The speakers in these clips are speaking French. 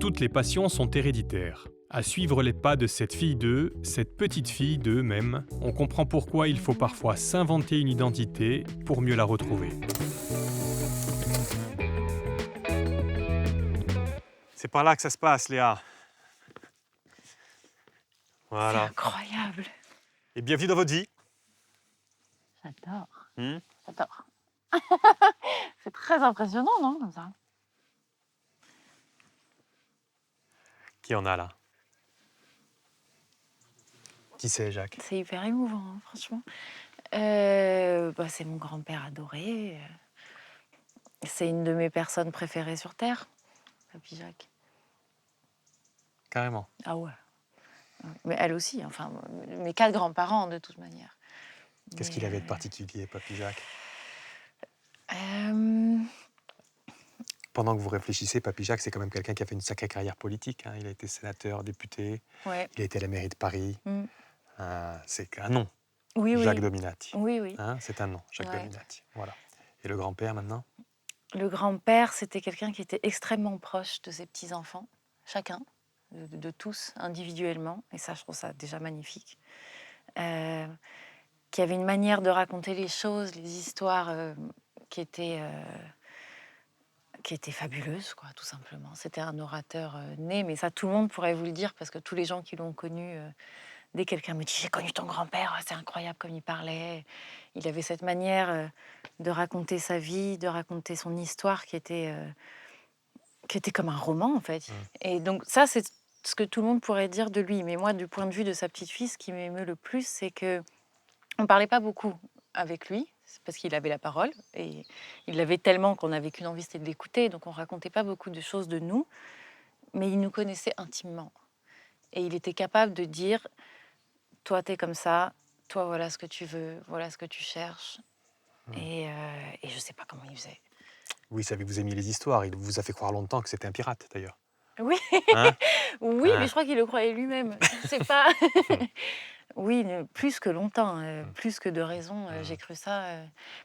Toutes les passions sont héréditaires. À suivre les pas de cette fille d'eux, cette petite fille d'eux même, on comprend pourquoi il faut parfois s'inventer une identité pour mieux la retrouver. C'est par là que ça se passe, Léa. C'est Voilà. incroyable. Et bienvenue dans votre vie. J'adore. Hmm. J'adore. C'est très impressionnant, non, comme ça? Qui en a là? Qui c'est, Jacques? C'est hyper émouvant, hein, franchement. C'est mon grand-père adoré. C'est une de mes personnes préférées sur Terre, Papy Jacques. Carrément. Ah ouais. Mais elle aussi, enfin, mes 4 grands-parents, de toute manière. Qu'est-ce qu'il avait de particulier, Papy Jacques? Euh, Pendant que vous réfléchissez, Papy Jacques, c'est quand même quelqu'un qui a fait une sacrée carrière politique, hein. Il a été sénateur, député, ouais. il a été à la mairie de Paris. Mm. C'est un nom, Oui, Jacques oui. Dominati. Oui, oui. Hein, c'est un nom, Jacques Ouais. Dominati. Voilà. Et le grand-père maintenant? Le grand-père, c'était quelqu'un qui était extrêmement proche de ses petits-enfants, chacun, de tous individuellement. Et ça, je trouve ça déjà magnifique. Qui avait une manière de raconter les choses, les histoires qui étaient fabuleuses, quoi, tout simplement. C'était un orateur né, mais ça, tout le monde pourrait vous le dire, parce que tous les gens qui l'ont connu, dès que quelqu'un me dit « J'ai connu ton grand-père, c'est incroyable comme il parlait », il avait cette manière de raconter sa vie, de raconter son histoire qui était comme un roman, en fait. Et donc ça, c'est ce que tout le monde pourrait dire de lui. Mais moi, du point de vue de sa petite fille, ce qui m'émeut le plus, c'est que on parlait pas beaucoup avec lui, c'est parce qu'il avait la parole, et il l'avait tellement qu'on n'avait qu'une envie, c'était de l'écouter. Donc on racontait pas beaucoup de choses de nous, mais il nous connaissait intimement. Et il était capable de dire « Toi, t'es comme ça, toi, voilà ce que tu veux, voilà ce que tu cherches. » Et je sais pas comment il faisait. Oui, il savait que vous aimiez les histoires. Il vous a fait croire longtemps que c'était un pirate, d'ailleurs. Oui, Hein? oui, Hein? mais je crois qu'il le croyait lui-même. C'est pas. Oui, plus que longtemps, plus que de raison, j'ai cru ça,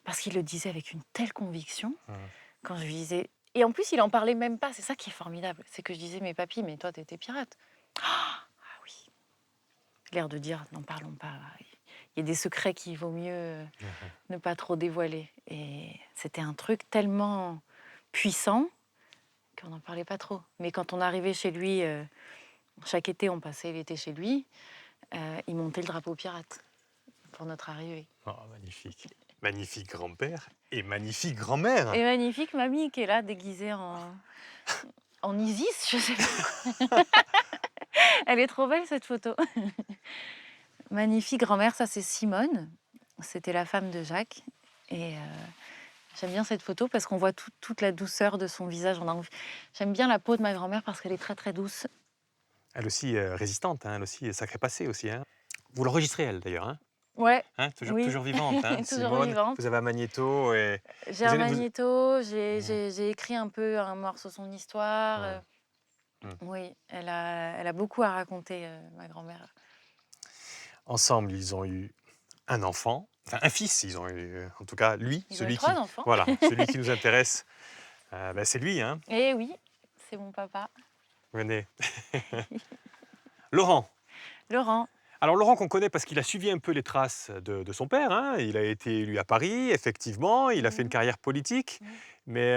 parce qu'il le disait avec une telle conviction. Quand je lui disais. Et en plus, il en parlait même pas. C'est ça qui est formidable. C'est que je disais, mais papy, mais toi, t'étais pirate. Ah oui. L'air de dire, n'en parlons pas. Il y a des secrets qu'il vaut mieux ne pas trop dévoiler. Et c'était un truc tellement puissant qu'on n'en parlait pas trop. Mais quand on arrivait chez lui, chaque été, on passait l'été chez lui, il montait le drapeau pirate pour notre arrivée. Oh, magnifique. Magnifique grand-père et magnifique grand-mère. Et magnifique mamie qui est là, déguisée en Isis, je sais pas. Elle est trop belle, cette photo. Magnifique grand-mère, ça c'est Simone. C'était la femme de Jacques. Et j'aime bien cette photo parce qu'on voit toute la douceur de son visage. J'aime bien la peau de ma grand-mère parce qu'elle est très très douce. Elle aussi résistante, hein, elle aussi sacré passé aussi. Hein. Vous l'enregistrez, elle, d'ailleurs. Hein, Ouais, hein, toujours, oui. toujours vivante. Hein, Toujours Simone, vivante. vous avez un magnéto. Et... J'ai vous un allez- vous- magnéto, j'ai écrit un peu un morceau de son histoire. Mmh. Oui, elle a beaucoup à raconter, ma grand-mère. Ensemble, ils ont eu un enfant, enfin un fils. Ils ont eu, en tout cas, lui, Ils ont eu celui 3 enfants. voilà, celui qui nous intéresse. C'est lui, hein. Eh oui, c'est mon papa. Venez. Laurent. Laurent. Alors Laurent qu'on connaît parce qu'il a suivi un peu les traces de son père. Hein. Il a été élu à Paris, effectivement. Il a fait une carrière politique. Mais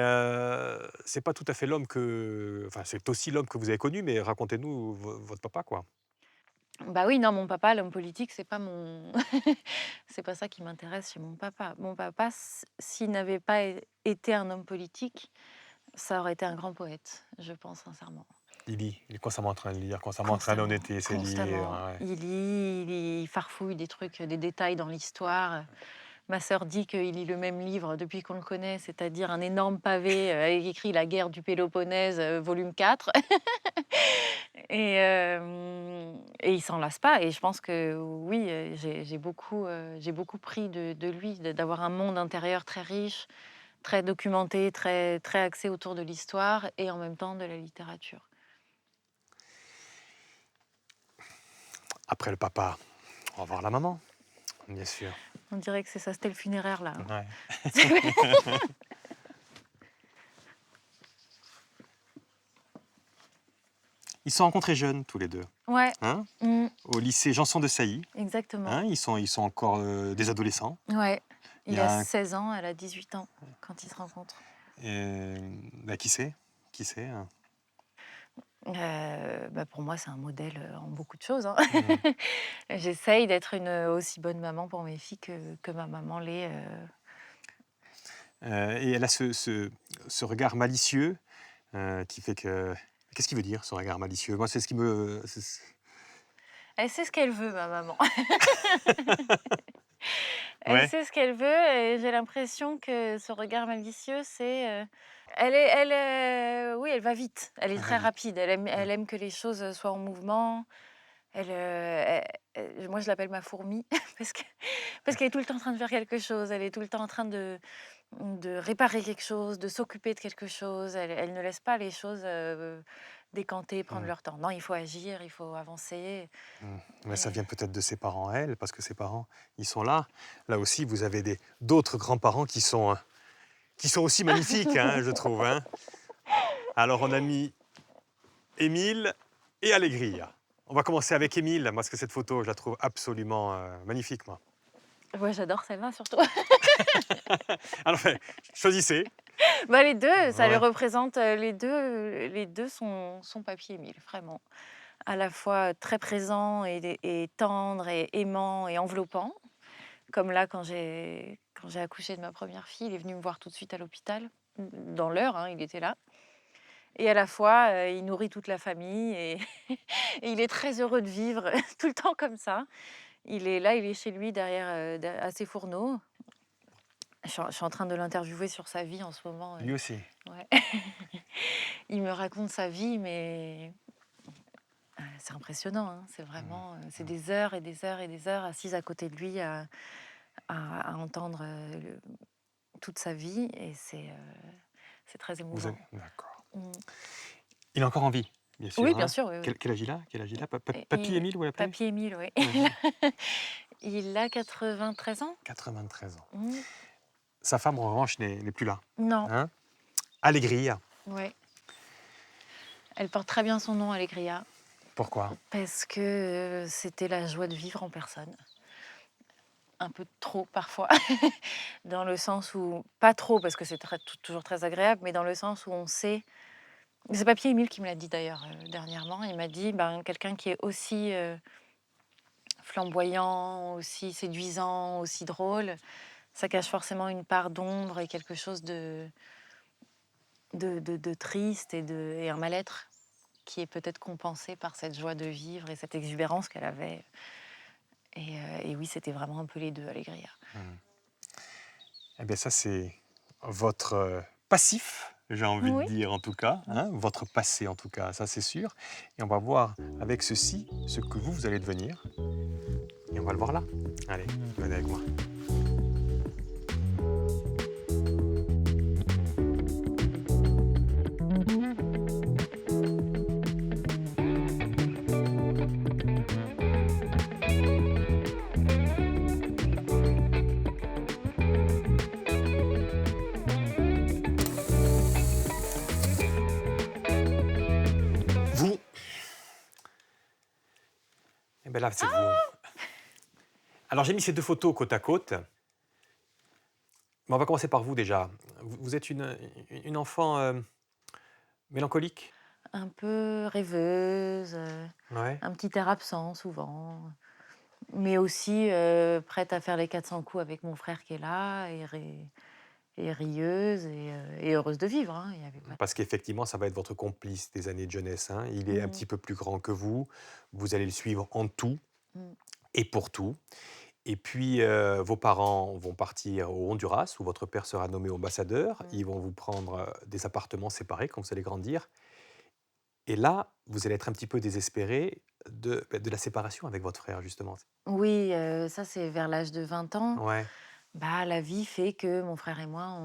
c'est pas tout à fait l'homme que... Enfin, c'est aussi l'homme que vous avez connu, mais racontez-nous votre papa, quoi. Bah oui, non, mon papa, l'homme politique, c'est pas mon c'est pas ça qui m'intéresse chez mon papa. Mon papa, s'il n'avait pas été un homme politique, ça aurait été un grand poète, je pense sincèrement. Il est constamment en train de lire, constamment en train d'honnêter ses Constamment. dires. Ouais. Il lit, il farfouille des trucs, des détails dans l'histoire. Ma sœur dit qu'il lit le même livre depuis qu'on le connaît, c'est-à-dire un énorme pavé avec écrit La guerre du Péloponnèse, volume 4. Et il s'en lasse pas. Et je pense que oui, j'ai beaucoup pris de lui, d'avoir un monde intérieur très riche, très documenté, très, très axé autour de l'histoire et en même temps de la littérature. Après le papa, on va voir la maman, bien sûr. On dirait que c'est ça, c'était le funéraire là. Ouais. Ils se sont rencontrés jeunes, tous les deux, Ouais, hein, mmh, au lycée Janson de Sailly. exactement. Hein, ils sont encore des adolescents. Ouais. Il y Il a a un... 16 ans, elle a 18 ans quand ils se rencontrent. bah, qui c'est? Qui c'est hein Bah, pour moi, c'est un modèle, en beaucoup de choses, hein. Mm. J'essaye d'être une, aussi bonne maman pour mes filles que ma maman l'est, Et elle a ce regard malicieux qui fait que... Qu'est-ce qu'il veut dire, ce regard malicieux? Moi, c'est ce qui me... Elle sait ce qu'elle veut, ma maman. Elle Ouais. sait ce qu'elle veut et j'ai l'impression que ce regard malicieux, c'est, oui, elle va vite, elle est Elle va très vite. rapide, Mm. elle aime que les choses, soient en mouvement. Moi je l'appelle ma fourmi parce qu'elle est tout le temps en train de faire quelque chose, elle est tout le temps en train de réparer quelque chose, de s'occuper de quelque chose. Elle ne laisse pas les choses, décanter, prendre Mm. leur temps. Non, il faut agir, il faut avancer Mm. Mais ça et vient peut-être de ses parents, elle, parce que ses parents, ils sont là. Là aussi, vous avez d'autres grands-parents qui sont aussi magnifiques, hein, je trouve. Hein. Alors, on a mis Émile et Allégria. On va commencer avec Émile, parce que cette photo, je la trouve absolument magnifique, moi. ouais, j'adore celle-là surtout. Alors, choisissez. Bah, les 2, ça les Ouais. représente, les 2 sont papy Émile, vraiment. À la fois très présent et tendre et aimant et enveloppant, comme là quand j'ai accouché de ma première fille, il est venu me voir tout de suite à l'hôpital, dans l'heure, hein, il était là et à la fois, il nourrit toute la famille et et il est très heureux de vivre tout le temps comme ça. Il est chez lui derrière, à ses fourneaux. Je suis en train de l'interviewer sur sa vie en ce moment, Lui aussi. ouais. Il me raconte sa vie, mais c'est impressionnant, hein. C'est vraiment, c'est des heures et des heures et des heures assises à côté de lui à entendre, toute sa vie et c'est très émouvant. D'accord. Mmh. Il est encore en vie, bien Oui, sûr. bien Hein. sûr, oui, oui. Quel âge il a? Quel âge il a? Papy Et Émile, vous l'appelez? papy Émile, oui. Ouais. Il a 93 ans? 93 ans. Mmh. Sa femme, en revanche, n'est plus là. Non, Hein. Allégria. ouais. Elle porte très bien son nom, Allegria, Pourquoi? parce que, c'était la joie de vivre en personne. Un peu trop parfois, dans le sens où pas trop parce que c'est toujours très agréable, mais dans le sens où on sait c'est papy Émile qui me l'a dit d'ailleurs, dernièrement. Il m'a dit: «Ben, quelqu'un qui est aussi, flamboyant, aussi séduisant, aussi drôle, ça cache forcément une part d'ombre et quelque chose de triste et un mal-être qui est peut-être compensé par cette joie de vivre et cette exubérance qu'elle avait». Et oui, c'était vraiment un peu les 2, Allegria. Eh bien, ça, c'est votre passif, j'ai envie de Oui. dire en tout cas, hein, votre passé en tout cas, ça c'est sûr. Et on va voir avec ceci ce que vous allez devenir. Et on va le voir là. Allez, venez avec moi. Vous, eh bien là, c'est vous. Alors, j'ai mis ces deux photos côte à côte. Mais on va commencer par vous déjà. Vous êtes une enfant mélancolique? Un peu rêveuse, Ouais. un petit air absent souvent, mais aussi, prête à faire les 400 coups avec mon frère qui est là et rieuse et heureuse de vivre, hein. Il y avait pas Parce qu'effectivement, ça va être votre complice des années de jeunesse. Hein. Il est un mmh, petit peu plus grand que vous. Vous allez le suivre en tout mmh, et pour tout. Et puis, vos parents vont partir au Honduras, où votre père sera nommé ambassadeur. mmh. Ils vont vous prendre des appartements séparés quand vous allez grandir. Et là, vous allez être un petit peu désespéré de la séparation avec votre frère, justement. Oui, ça c'est vers l'âge de 20 ans. Ouais. Bah, la vie fait que mon frère et moi,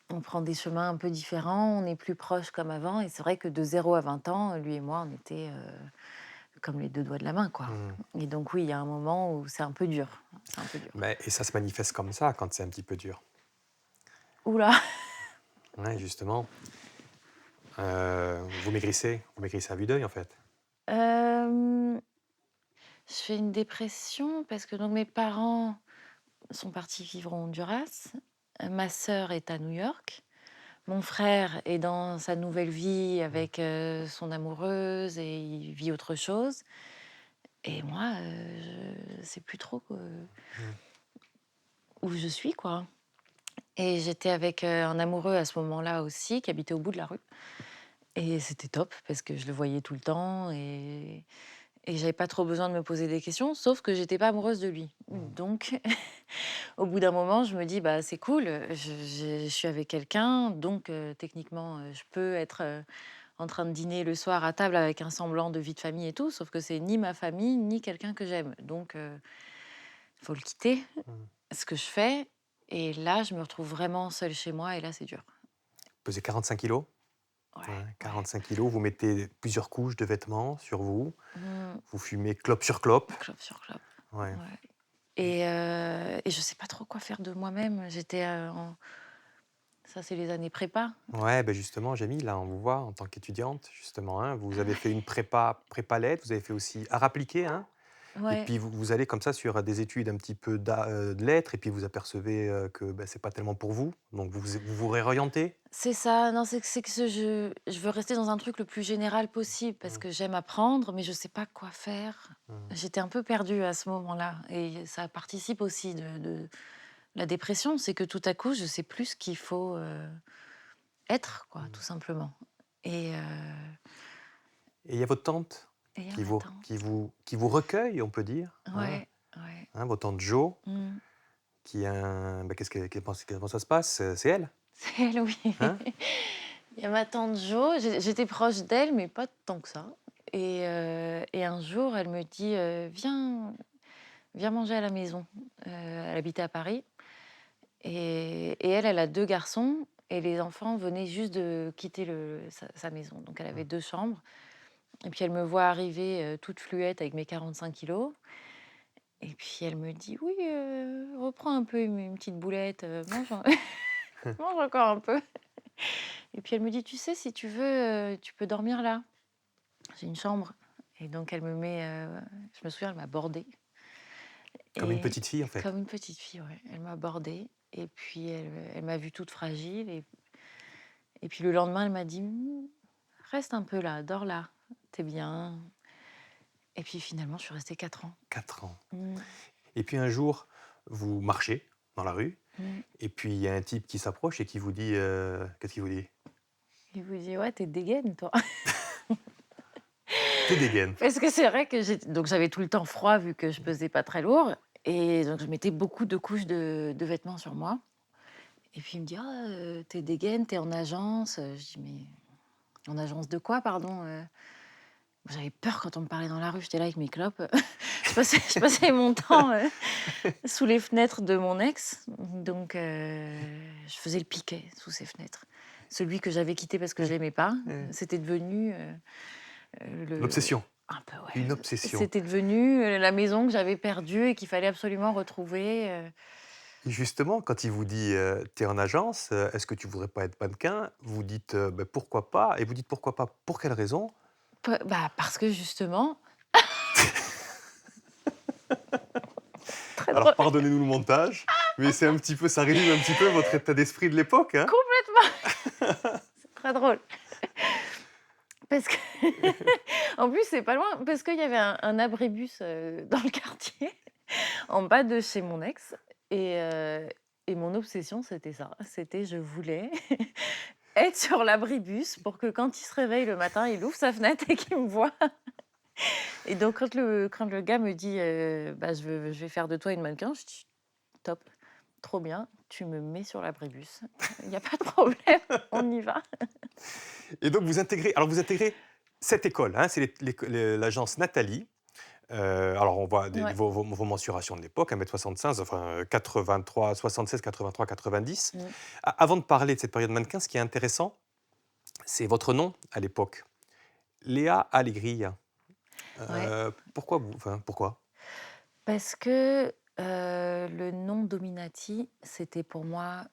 on prend des chemins un peu différents, on est plus proches comme avant et c'est vrai que de 0 à 20 ans, lui et moi, on était, comme les 2 doigts de la main, quoi. Mm. Et donc oui, il y a un moment où c'est un peu dur, c'est un peu dur. Et ça se manifeste comme ça quand c'est un petit peu dur. Ouh là! Ouais, justement. Vous maigrissez à vue d'œil, en fait. Hem, je fais une dépression parce que donc mes parents sont partis vivre au Honduras. Ma sœur est à New York. Mon frère est dans sa nouvelle vie Mmh. avec, son amoureuse et il vit autre chose et moi, je sais plus trop, Mmh. où je suis, quoi. Et j'étais avec, un amoureux à ce moment-là aussi qui habitait au bout de la rue et c'était top parce que je le voyais tout le temps et j'avais pas trop besoin de me poser des questions, sauf que j'étais pas amoureuse de lui. Mmh. Donc au bout d'un moment, je me dis: «Bah, c'est cool, je suis avec quelqu'un, donc techniquement, je peux être, en train de dîner le soir à table avec un semblant de vie de famille et tout, sauf que c'est ni ma famille, ni quelqu'un que j'aime. Donc il faut le quitter», Mmh. ce que je fais et là, je me retrouve vraiment seule chez moi et là, c'est dur. Pesez 45 kilos. Ouais, Ouais, ouais. 45 kilos. Vous mettez plusieurs couches de vêtements sur vous. Mmh. Vous fumez clope sur clope. Clope sur clope, Ouais. ouais et je sais pas trop quoi faire de moi-même. J'étais, en ça, c'est les années prépa. Ouais, ben justement, Jamie, là, on vous voit en tant qu'étudiante, justement, hein. Vous Ah avez fait une prépa lettres, vous avez fait aussi art appliqué, hein. ouais, Et ouais. puis vous allez comme ça sur des études un petit peu de lettres et puis vous apercevez, que, bah, c'est pas tellement pour vous, donc vous réorientez? C'est ça, non, c'est que je veux rester dans un truc le plus général possible parce Mmh, que j'aime apprendre, mais je sais pas quoi faire. mmh, J'étais un peu perdue à ce moment-là et ça participe aussi de la dépression, c'est que tout à coup, je sais plus ce qu'il faut, être quoi, mmh. tout simplement et Et il y a votre tante il y a qui ma vous tante. recueille, on peut dire, Ouais, ouais. votre tante Jo, Mmh. qui a bah, comment ça se passe? C'est elle, C'est elle, oui. hein? Il y a ma tante Jo, j'étais proche d'elle, mais pas tant que ça et un jour, elle me dit, «Viens manger à la maison». Elle habitait à Paris et elle a 2 garçons et les enfants venaient juste de quitter sa maison. Donc elle avait Mmh. 2 chambres et puis elle me voit arriver, toute fluette avec mes 45 kilos et puis elle me dit: «Oui, reprends un peu une petite boulette, mange mange encore un peu». Et puis elle me dit: «Tu sais, si tu veux, tu peux dormir là. J'ai une chambre» et donc elle me met, je me souviens, elle m'a bordée Comme une et petite fille, en fait. comme une petite fille, ouais. Elle m'a bordée et puis elle m'a vue toute fragile et puis le lendemain, elle m'a dit: Reste un peu là, dors là, t'es bien» et puis finalement, je suis restée 4 ans. 4 ans. Mmh. Et puis un jour, vous marchez dans la rue Mmh. et puis il y a un type qui s'approche et qui vous dit, qu'est-ce qu'il vous dit? Il vous dit: «Ouais, tu dégaine toi». «Tu es dégaine». Parce que c'est vrai que j'avais tout le temps froid vu que je pesais pas très lourd et donc je mettais beaucoup de couches de vêtements sur moi. Et puis il me dit: «Ah, tu dégaine, t'es en agence». Je dis: «Mais en agence de quoi, pardon?» J'avais peur quand on me parlait dans la rue, j'étais là avec mes clopes. Je passais mon temps, sous les fenêtres de mon ex, donc je faisais le piquet sous ses fenêtres. Celui que j'avais quitté parce que je l'aimais pas, Mmh. c'était devenu, Une le obsession, un peu, une ouais, obsession. c'était devenu, la maison que j'avais perdue et qu'il fallait absolument retrouver, Et justement, quand il vous dit, «Tu es en agence, est-ce que tu voudrais pas être mannequin?» Vous dites, «Bah, pourquoi pas?» Et vous dites: «Pourquoi pas?» Pour quelle raison? bah, parce que justement très Alors drôle. pardonnez-nous le montage, mais c'est un petit peu ça résume un petit peu votre état d'esprit de l'époque, hein? Complètement, c'est très drôle. Parce que en plus, c'est pas loin, parce qu'il y avait un abribus, dans le quartier, en bas de chez mon ex et mon obsession, c'était ça. C'était je voulais être sur l'abribus pour que quand il se réveille le matin, il ouvre sa fenêtre et qu'il me voit et donc quand le gars me dit, «Bah, je vais faire de toi une mannequin», je dis: «Top, trop bien, tu me mets sur l'abribus. Il y a pas de problème, on y va». Et donc vous intégrez cette école, hein, c'est l'agence Nathalie. Alors on voit Ouais. vos mensurations de l'époque, 1,75 m, enfin, 83, 76, 83, 90. Mmh. Avant de parler de cette période mannequin, ce qui est intéressant, c'est votre nom à l'époque. Léa Allegria. Ouais. Pourquoi? Parce que, le nom Dominati, c'était pour moi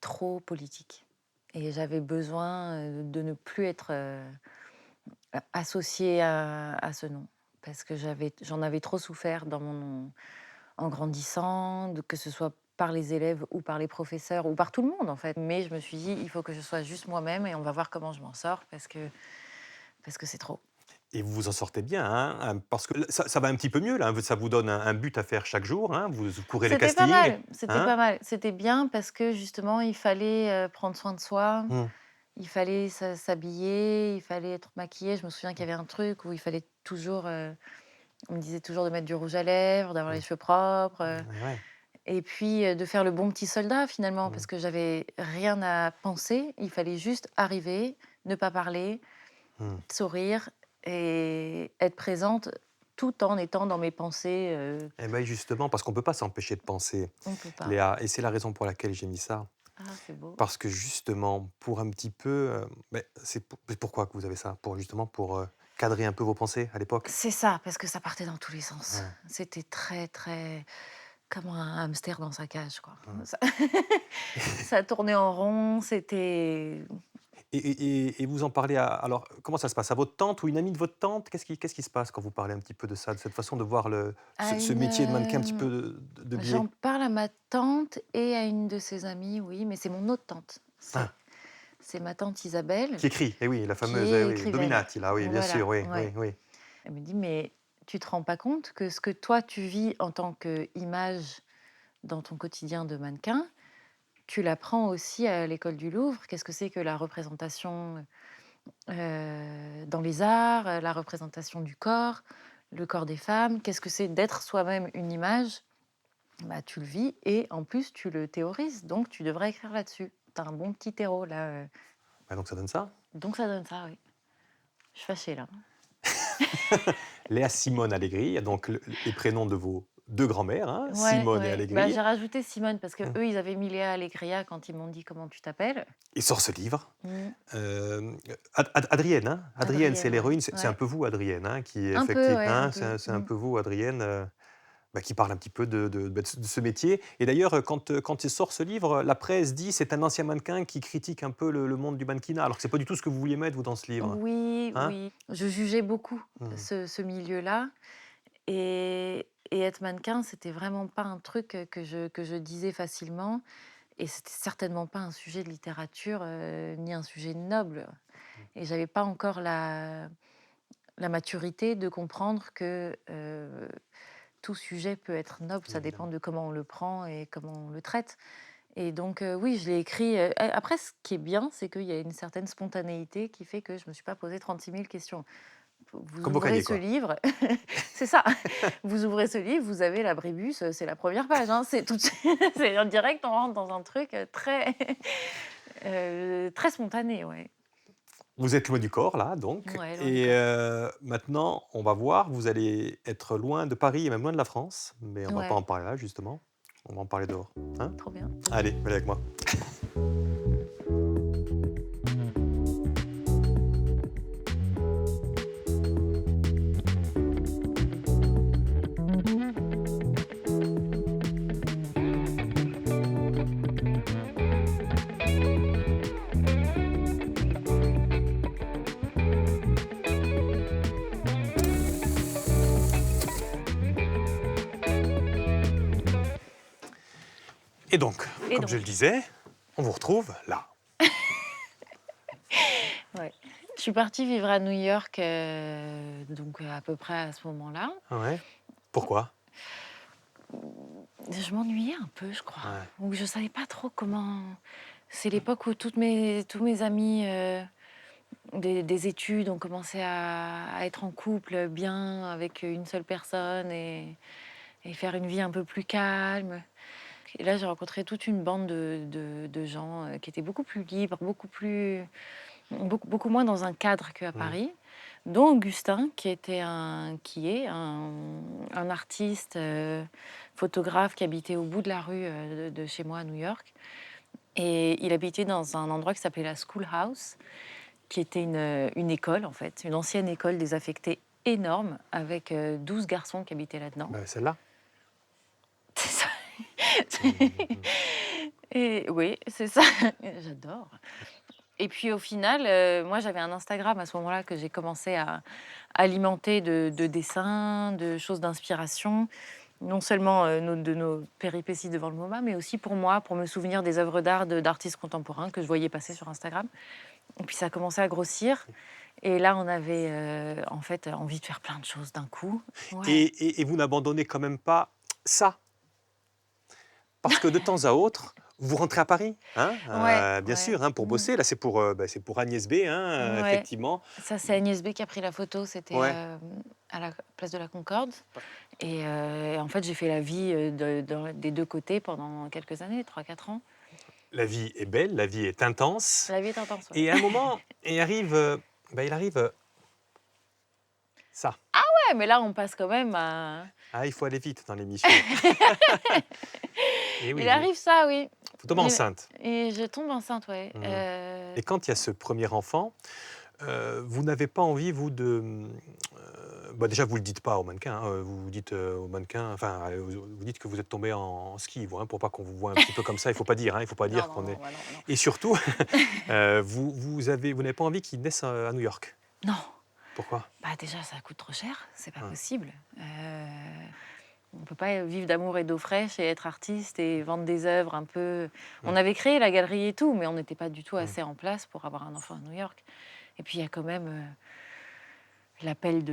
trop politique. Et j'avais besoin de ne plus être associée à ce nom. Parce que j'en avais trop souffert en grandissant, que ce soit par les élèves ou par les professeurs ou par tout le monde en fait. Mais je me suis dit, il faut que je sois juste moi-même et on va voir comment je m'en sors parce que c'est trop. Et vous vous en sortez bien, hein, parce que ça va un petit peu mieux là, ça vous donne un but à faire chaque jour, hein, vous courez les C'était pas castings, mal, c'était hein? pas mal. C'était bien parce que justement, il fallait prendre soin de soi, Mmh. il fallait s'habiller, il fallait être maquillée. Je me souviens qu'il y avait un truc où il fallait toujours, on me disait toujours de mettre du rouge à lèvres, d'avoir les Mmh. cheveux propres, Ouais. et puis de faire le bon petit soldat finalement, Mmh. parce que j'avais rien à penser. Il fallait juste arriver, ne pas parler, Mmh. sourire et être présente tout en étant dans mes pensées. Et bah, justement, parce qu'on peut pas s'empêcher de penser, On peut pas. Léa, et c'est la raison pour laquelle j'ai mis ça. Ah, c'est beau. Parce que justement, pour un petit peu, pourquoi que vous avez ça? Pour justement cadrer un peu vos pensées à l'époque? C'est ça, parce que ça partait dans tous les sens. Ouais, C'était très, très comme un hamster dans sa cage, quoi. ouais. Ça ça tournait en rond, c'était Et vous en parlez alors, comment ça se passe? À votre tante ou une amie de votre tante? Qu'est-ce qui se passe quand vous parlez un petit peu de ça, de cette façon de voir à ce une, métier de mannequin un petit peu de j'en biais? parle à ma tante et à une de ses amies, oui, mais c'est mon autre tante. Ah, C'est ma tante Isabelle, qui écrit, eh oui, la qui fameuse, eh est oui, écrivaine. Dominati là, oui, bien Voilà, sûr, oui, ouais. oui, oui. Elle me dit: «Mais tu te rends pas compte que ce que toi tu vis en tant qu'image dans ton quotidien de mannequin, tu l'apprends aussi à l'école du Louvre. Qu'est-ce que c'est que la représentation dans les arts, la représentation du corps, le corps des femmes. Qu'est-ce que c'est d'être soi-même une image? Bah, tu le vis et en plus tu le théorises, donc tu devrais écrire là-dessus. Tu as un bon petit terreau là, Ah, donc ça donne ça? donc ça donne ça, oui. Je suis fâchée là. Léa Simone Allegri, donc les prénoms de vos 2 grands-mères, hein, Ouais, Simone et ouais. Bah, Allegri. j'ai rajouté Simone parce Mmh. qu'eux, ils avaient mis Léa Allegria quand ils m'ont dit: «Comment tu t'appelles?» Il sort ce livre. Mmh. Adrienne, hein, Adrienne, c'est Adrienne, ouais, l'héroïne, c'est un ouais. peu vous, Adrienne, hein, qui est Un peu, ouais, un hein, peu. c'est un Mmh. peu vous, Adrienne, qui parle un petit peu de ce métier. Et d'ailleurs, quand il sort ce livre, la presse dit: «C'est un ancien mannequin qui critique un peu le monde du mannequinat», alors que c'est pas du tout ce que vous vouliez mettre, vous, dans ce livre, Oui, hein? oui. Je jugeais beaucoup Mmh. ce milieu-là. Et être mannequin, c'était vraiment pas un truc, que je disais facilement et c'était certainement pas un sujet de littérature, ni un sujet noble et j'avais pas encore la maturité de comprendre que, tout sujet peut être noble, ça dépend Évidemment. de comment on le prend et comment on le traite et donc oui, je l'ai écrit, après ce qui est bien, c'est qu'il y a une certaine spontanéité qui fait que je me suis pas posé 36 000 questions. Vous Comme vos ouvrez cahiers, ce quoi. livre, c'est ça. Vous ouvrez ce livre, vous avez l'abribus, c'est la première page, hein, c'est tout de suite c'est en direct, on rentre dans un truc, très, très spontané, ouais. Vous êtes loin du corps, là, donc, Ouais, loin du et corps. maintenant, on va voir, vous allez être loin de Paris et même loin de la France, mais on va pas Ouais, en parler là, justement. On va en parler dehors, hein? trop bien. Allez, venez avec moi. Et donc, Et comme je le donc, disais, on vous retrouve là. ouais. Je suis partie vivre à New York, donc à peu près à ce moment-là. Ouais. Pourquoi? Je m'ennuyais un peu, je crois, Ouais. ou je savais pas trop comment c'est l'époque où tous mes amis, des études ont commencé à être en couple bien avec une seule personne et faire une vie un peu plus calme. Et là, j'ai rencontré toute une bande de gens qui étaient beaucoup plus libres, beaucoup moins dans un cadre qu'à Mmh. Paris, dont Augustin, qui est un artiste, photographe qui habitait au bout de la rue de chez moi à New York. Et il habitait dans un endroit qui s'appelait la Schoolhouse, qui était une école, en fait, une ancienne école désaffectée énorme, avec 12 garçons qui habitaient là-dedans. Bah, celle-là. C'est ça. Mmh mh. Et oui, c'est ça. J'adore. Et puis au final, moi j'avais un Instagram à ce moment-là que j'ai commencé à alimenter de dessins, de choses d'inspiration. Non seulement de nos péripéties devant le MoMA, mais aussi pour moi, pour me souvenir des œuvres d'art d'artistes contemporains que je voyais passer sur Instagram. Et puis ça a commencé à grossir. Et là, on avait en fait envie de faire plein de choses d'un coup. Ouais. Et vous n'abandonnez quand même pas ça. Parce que de temps à autre, vous rentrez à Paris, hein, Ouais, bien ouais. sûr, hein, pour bosser. Là, c'est pour Agnès B, hein, Ouais. effectivement. Ça, c'est Agnès B qui a pris la photo. C'était Ouais. à la place de la Concorde. Et en fait, j'ai fait la vie des deux côtés pendant quelques années, 3-4 ans. La vie est belle, la vie est intense. La vie est intense, ouais. Et à un moment, il arrive ça. Ouais, mais là, on passe quand même à... Ah, il faut aller vite dans l'émission. Et oui, Il arrive ça, oui. vous tombez enceinte. Et je tombe enceinte, ouais. Et quand il y a ce premier enfant, vous n'avez pas envie, vous, déjà, vous ne le dites pas au mannequin. Hein, vous dites au mannequin, enfin, vous dites que vous êtes tombé en ski, vous, hein, pour pas qu'on vous voit un petit peu comme ça. Il ne faut pas dire, hein, il faut pas dire Non, qu'on non, est. non, non. Et surtout, vous n'avez pas envie qu'il naisse à New York. Non. Pourquoi? Bah déjà, ça coûte trop cher, c'est pas possible. On peut pas vivre d'amour et d'eau fraîche et être artiste et vendre des œuvres un peu... On avait créé la galerie et tout, mais on n'était pas du tout assez en place pour avoir un enfant à New York. Et puis il y a quand même l'appel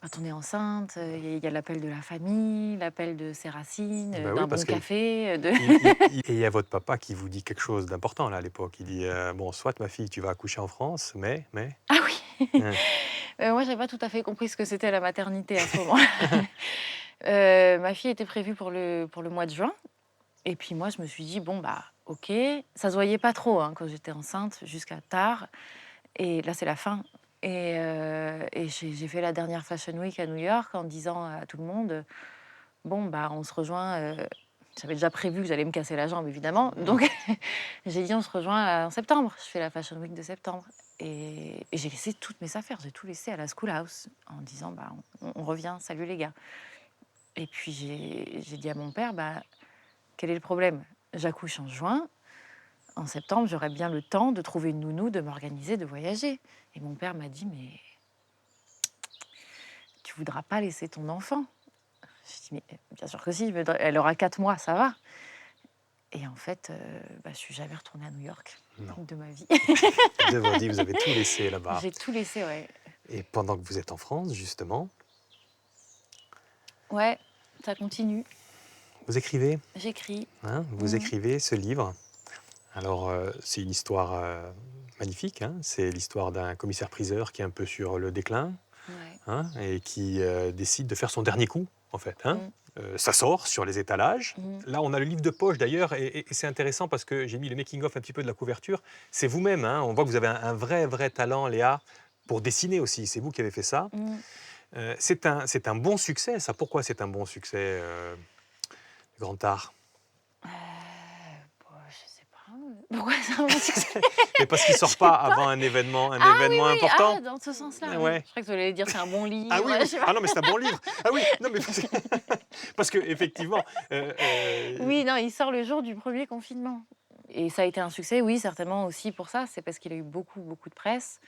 quand on est enceinte, il y a l'appel de la famille, l'appel de ses racines, Bah oui, d'un parce bon café. Et il y a votre papa qui vous dit quelque chose d'important là à l'époque. Il dit bon, soit ma fille, tu vas accoucher en France, mais. Ah oui. Ouais. Moi, j'avais pas tout à fait compris ce que c'était la maternité à ce moment-là. Ma fille était prévue pour le mois de juin. Et puis moi, je me suis dit, bon, bah, ok. Ça se voyait pas trop hein, quand j'étais enceinte, jusqu'à tard. Et là, c'est la fin. Et j'ai fait la dernière Fashion Week à New York en disant à tout le monde, bon, bah, on se rejoint. J'avais déjà prévu que j'allais me casser la jambe, évidemment. Donc, j'ai dit, on se rejoint en septembre. Je fais la Fashion Week de septembre. Et j'ai laissé toutes mes affaires. J'ai tout laissé à la Schoolhouse en disant, bah, on revient, salut les gars. Et puis, j'ai dit à mon père, bah, quel est le problème? J'accouche en juin. En septembre, j'aurai bien le temps de trouver une nounou, de m'organiser, de voyager. Et mon père m'a dit, mais tu voudras pas laisser ton enfant? J'ai dit, mais bien sûr que si, elle aura 4 mois, ça va. Et en fait, je suis jamais retournée à New York de ma vie. De votre vie, vous avez tout laissé là-bas. J'ai tout laissé, ouais. Et pendant que vous êtes en France, justement, Ouais, ça continue. vous écrivez, J'écris. hein, vous écrivez ce livre. Alors, c'est une histoire magnifique. Hein, c'est l'histoire d'un commissaire-priseur qui est un peu sur le déclin, Ouais. hein, et qui décide de faire son dernier coup, en fait. Hein. Ça sort sur les étalages. Là, on a le livre de poche, d'ailleurs, et c'est intéressant parce que j'ai mis le making-of un petit peu de la couverture. C'est vous-même, hein, on voit que vous avez un vrai talent, Léa, pour dessiner aussi. C'est vous qui avez fait ça. C'est un bon succès, ça. Pourquoi c'est un bon succès, Grand Art? Je sais pas. Pourquoi c'est un bon succès? Mais parce qu'il ne sort pas avant un événement important. Ah, dans ce sens-là, Ouais. oui. Je crois que vous allez dire c'est un bon livre. Ah oui, je sais pas. ah non, mais c'est un bon livre. Ah oui, non, mais parce que effectivement. Oui, non, il sort le jour du premier confinement. Et ça a été un succès, oui, certainement aussi pour ça. C'est parce qu'il a eu beaucoup de presse.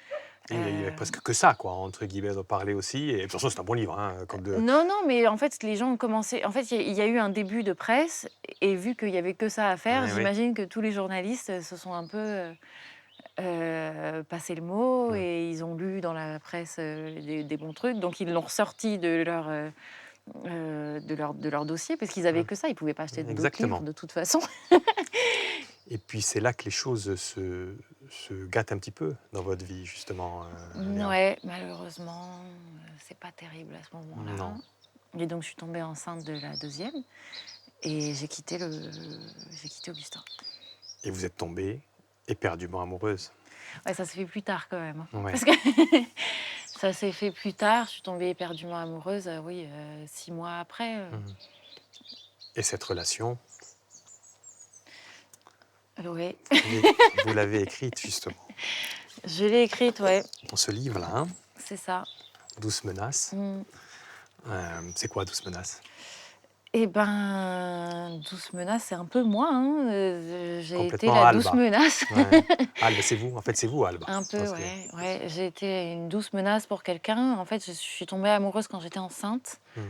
Il n'y a presque que ça, quoi, entre guillemets, de parler aussi. Et de toute façon, c'est un bon livre. Hein, comme de... Non, mais en fait, les gens ont commencé... En fait, il y a eu un début de presse. Et vu qu'il n'y avait que ça à faire, Ouais, j'imagine que tous les journalistes se sont un peu passé le mot. Et ils ont lu dans la presse des bons trucs. Donc, ils l'ont ressorti de leur dossier. Parce qu'ils n'avaient que ça. Ils ne pouvaient pas acheter d'autres livres de toute façon. Et puis, c'est là que les choses se gâtent un petit peu dans votre vie, justement. Ouais, malheureusement, c'est pas terrible à ce moment-là. Non. Et donc, je suis tombée enceinte de la deuxième et j'ai quitté Augustin. Et vous êtes tombée éperdument amoureuse. Ouais, ça s'est fait plus tard quand même. Ouais. Parce que ça s'est fait plus tard. Je suis tombée éperdument amoureuse, 6 mois après. Et cette relation, Oui. vous l'avez écrite, justement. Je l'ai écrite, ouais. Dans ce livre-là, hein, C'est ça. 12 menaces. C'est quoi 12 menaces? Eh ben, douce menace, c'est un peu moi, hein, j'ai été Complètement la douce Alba. menace. Ouais. Alba, c'est vous. En fait, c'est vous, Alba. Un Non, peu, c'est- ouais, j'ai été une douce menace pour quelqu'un. En fait, je suis tombée amoureuse quand j'étais enceinte Hmm.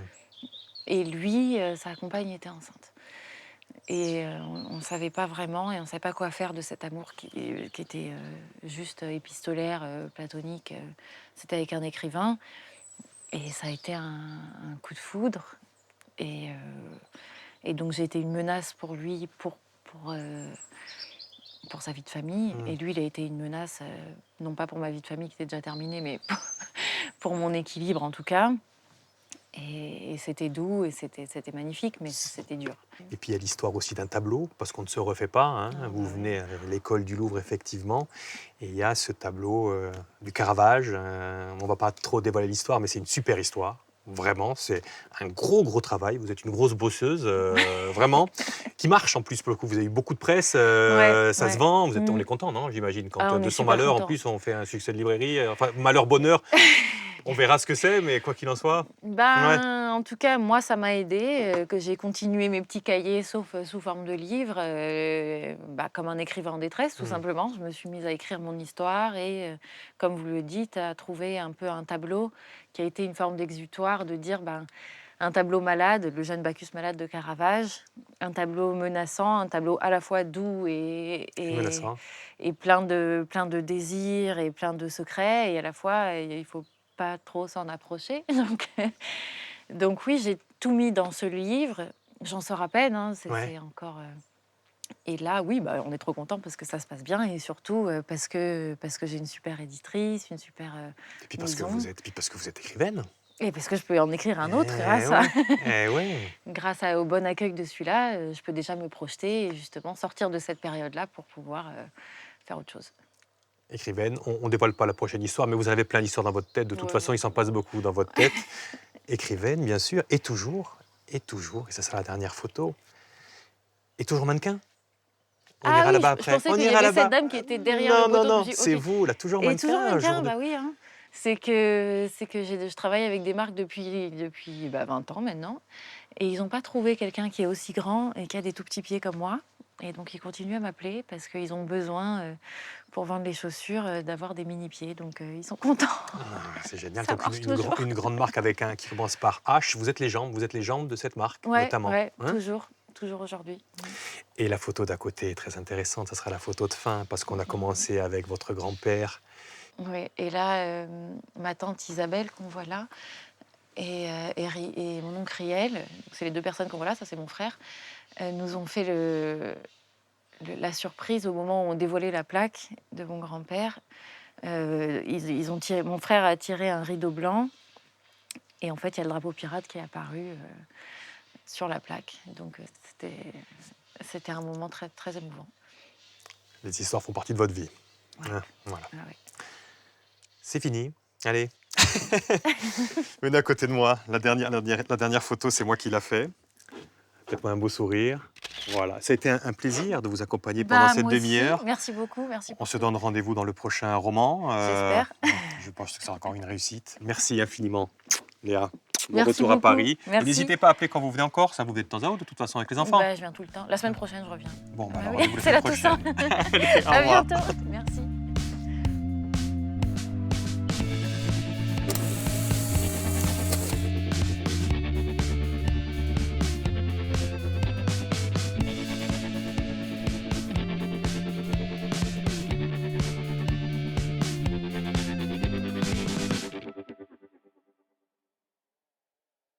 et lui, sa compagne était enceinte et on ne savait pas vraiment et on ne savait pas quoi faire de cet amour qui était, juste épistolaire, platonique, c'était avec un écrivain et ça a été un coup de foudre et donc j'ai été une menace pour lui, pour sa vie de famille Hmm. et lui, il a été une menace, non pas pour ma vie de famille qui était déjà terminée, mais pour mon équilibre en tout cas. Et c'était doux et c'était magnifique, mais c'était dur. Et puis il y a l'histoire aussi d'un tableau, parce qu'on ne se refait pas. Hein. Ah, Vous bah venez ouais. à l'école du Louvre, effectivement, et il y a ce tableau du Caravage. On ne va pas trop dévoiler l'histoire, mais c'est une super histoire. Vraiment, c'est un gros travail. Vous êtes une grosse bosseuse, vraiment, qui marche en plus pour le coup. Vous avez eu beaucoup de presse, Ouais, ça se ouais. vend. On Mmh. est content, non? J'imagine. Quand Ah, on de est son super malheur, en contents. plus, on fait un succès de librairie. Enfin, malheur, bonheur, on verra ce que c'est, mais quoi qu'il en soit. Ouais. Ben, en tout cas, moi, ça m'a aidée, que j'ai continué mes petits cahiers, sauf sous forme de livres, bah, comme un écrivain en détresse, tout Mm. simplement. Je me suis mise à écrire mon histoire et, comme vous le dites, à trouver un peu un tableau qui a été une forme d'exutoire, de dire, ben, un tableau malade, le jeune Bacchus malade de Caravage, un tableau menaçant, un tableau à la fois doux Menaçant. et plein de désirs et plein de secrets, et à la fois, il faut pas trop s'en approcher. Donc oui, j'ai tout mis dans ce livre. J'en sors à peine, hein, Ouais. c'est encore. Et là, oui, bah, on est trop content parce que ça se passe bien et surtout parce que j'ai une super éditrice, une super Et puis parce que maison. parce que vous êtes écrivaine. Et parce que je peux en écrire un autre Eh ouais, eh ouais. au bon accueil de celui-là, je peux déjà me projeter et justement sortir de cette période-là pour pouvoir faire autre chose. Écrivaine, on ne dévoile pas la prochaine histoire, mais vous avez plein d'histoires dans votre tête. De toute Ouais, façon, ouais. il s'en passe beaucoup dans votre tête. Écrivaine, bien sûr, et ça sera la dernière photo, et toujours mannequin. On Ah ira oui, là-bas je après. pensais On qu'il y ira avait cette là-bas. dame qui était derrière le Non, non, poteau. Je me non, suis dit, c'est ok. vous, là, toujours Et mannequin. toujours Un mannequin, jour bah oui, hein. Je travaille avec des marques depuis 20 ans maintenant. Et ils n'ont pas trouvé quelqu'un qui est aussi grand et qui a des tout petits pieds comme moi. Et donc, ils continuent à m'appeler parce qu'ils ont besoin, pour vendre les chaussures, d'avoir des mini-pieds. Donc, ils sont contents. Ah, c'est génial. Ça Donc, marche toujours. une grande marque avec un qui commence par H. Vous êtes les jambes de cette marque, Ouais, notamment. ouais, Hein. toujours aujourd'hui. Et la photo d'à côté est très intéressante. Ça sera la photo de fin, parce qu'on a commencé avec votre grand-père. Ouais. Et là, ma tante Isabelle, qu'on voit là, et mon oncle Riel, donc c'est les deux personnes qu'on voit là, ça c'est mon frère, nous ont fait la surprise au moment où on dévoilait la plaque de mon grand-père. Ils ont tiré, mon frère a tiré un rideau blanc et en fait il y a le drapeau pirate qui est apparu sur la plaque. Donc c'était un moment très, très émouvant. Les histoires font partie de votre vie. Ouais. Hein, voilà. Ah ouais. C'est fini. Allez. Venez à côté de moi. La dernière photo, c'est moi qui l'a fait. Faites-moi un beau sourire. Voilà. Ça a été un plaisir de vous accompagner pendant cette Moi aussi, demi-heure. merci beaucoup. On se donne rendez-vous dans le prochain roman. J'espère. Je pense que c'est encore une réussite. Merci infiniment, Léa. Bon Merci retour à beaucoup. Paris. Et Merci. n'hésitez pas à appeler quand vous venez en Corse. Ça vous venez de temps à autre, de toute façon, avec les enfants. Bah, je viens tout le temps. La semaine prochaine, je reviens. Bon, bah, Ah alors, oui, rendez-vous la c'est semaine la Toussaint. prochaine. Allez, au À revoir. bientôt. Merci.